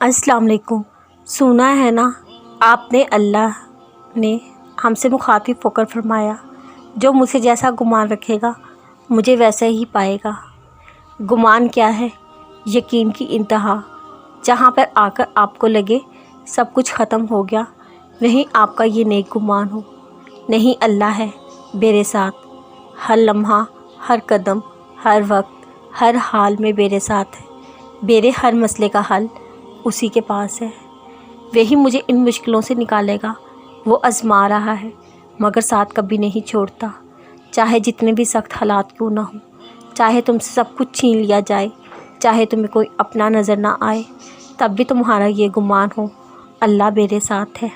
السلام علیکم۔ سنا ہے نا آپ نے اللہ نے ہم سے مخاطب ہو کر فرمایا، جو مجھ سے جیسا گمان رکھے گا مجھے ویسا ہی پائے گا۔ گمان کیا ہے؟ یقین کی انتہا، جہاں پر آ کر آپ کو لگے سب کچھ ختم ہو گیا، وہیں آپ کا یہ نیک گمان ہو۔ نہیں، اللہ ہے میرے ساتھ، ہر لمحہ، ہر قدم، ہر وقت، ہر حال میں میرے ساتھ ہے۔ میرے ہر مسئلے کا حل اسی کے پاس ہے، وہی مجھے ان مشکلوں سے نکالے گا۔ وہ آزما رہا ہے مگر ساتھ کبھی نہیں چھوڑتا، چاہے جتنے بھی سخت حالات کیوں نہ ہوں، چاہے تم سے سب کچھ چھین لیا جائے، چاہے تمہیں کوئی اپنا نظر نہ آئے، تب بھی تمہارا یہ گمان ہو، اللہ میرے ساتھ ہے۔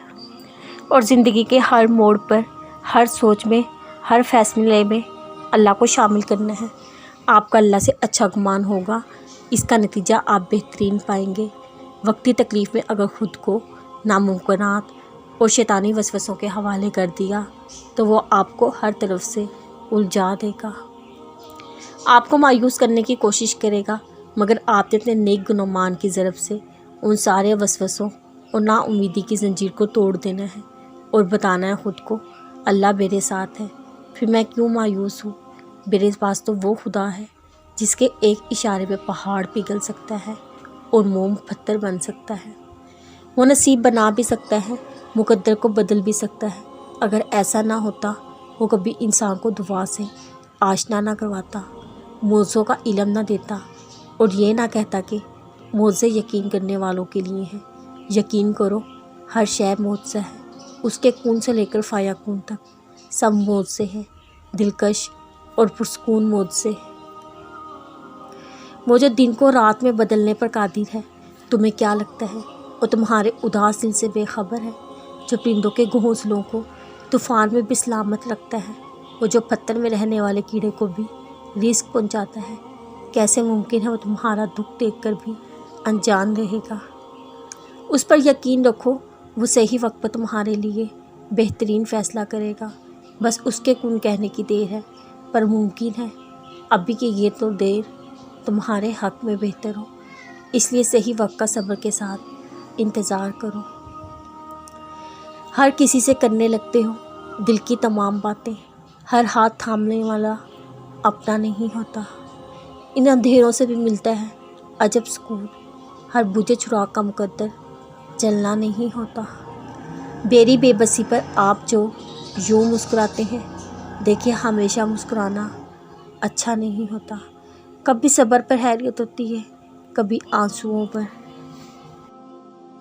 اور زندگی کے ہر موڑ پر، ہر سوچ میں، ہر فیصلے میں اللہ کو شامل کرنا ہے۔ آپ کا اللہ سے اچھا گمان ہوگا، اس کا نتیجہ آپ بہترین پائیں گے۔ وقتی تکلیف میں اگر خود کو ناممکنات اور شیطانی وسوسوں کے حوالے کر دیا تو وہ آپ کو ہر طرف سے الجھا دے گا، آپ کو مایوس کرنے کی کوشش کرے گا، مگر آپ نے اپنے نیک گمان کی ضرب سے ان سارے وسوسوں اور نا امیدی کی زنجیر کو توڑ دینا ہے اور بتانا ہے خود کو، اللہ میرے ساتھ ہے، پھر میں کیوں مایوس ہوں؟ میرے پاس تو وہ خدا ہے جس کے ایک اشارے پہ پہاڑ پگھل سکتا ہے اور موم پتھر بن سکتا ہے۔ وہ نصیب بنا بھی سکتا ہے، مقدر کو بدل بھی سکتا ہے۔ اگر ایسا نہ ہوتا، وہ کبھی انسان کو دعا سے آشنا نہ کرواتا، موضوع کا علم نہ دیتا اور یہ نہ کہتا کہ موضوع یقین کرنے والوں کے لیے ہے۔ یقین کرو، ہر شے معجزہ ہے، اس کے کون سے لے کر فیکون تک سب معجزے ہیں، دلکش اور پرسکون معجزے۔ وہ جو دن کو رات میں بدلنے پر قادر ہے، تمہیں کیا لگتا ہے وہ تمہارے اداس دل سے بے خبر ہے؟ جو پرندوں کے گھونسلوں کو طوفان میں بھی سلامت رکھتا ہے، وہ جو پتھر میں رہنے والے کیڑے کو بھی رزق پہنچاتا ہے، کیسے ممکن ہے وہ تمہارا دکھ دیکھ کر بھی انجان رہے گا؟ اس پر یقین رکھو، وہ صحیح وقت پر تمہارے لیے بہترین فیصلہ کرے گا۔ بس اس کے کن کہنے کی دیر ہے، پر ممکن ہے ابھی کہ یہ تو دیر تمہارے حق میں بہتر ہو، اس لیے صحیح وقت کا صبر کے ساتھ انتظار کرو۔ ہر کسی سے کرنے لگتے ہو دل کی تمام باتیں، ہر ہاتھ تھامنے والا اپنا نہیں ہوتا، ان اندھیروں سے بھی ملتا ہے عجب سکون، ہر بجھے چراغ کا مقدر جلنا نہیں ہوتا۔ میری بے بسی پر آپ جو یوں مسکراتے ہیں، دیکھیں ہمیشہ مسکرانا اچھا نہیں ہوتا، کبھی صبر پر حیرت ہوتی ہے، کبھی آنسوؤں پر۔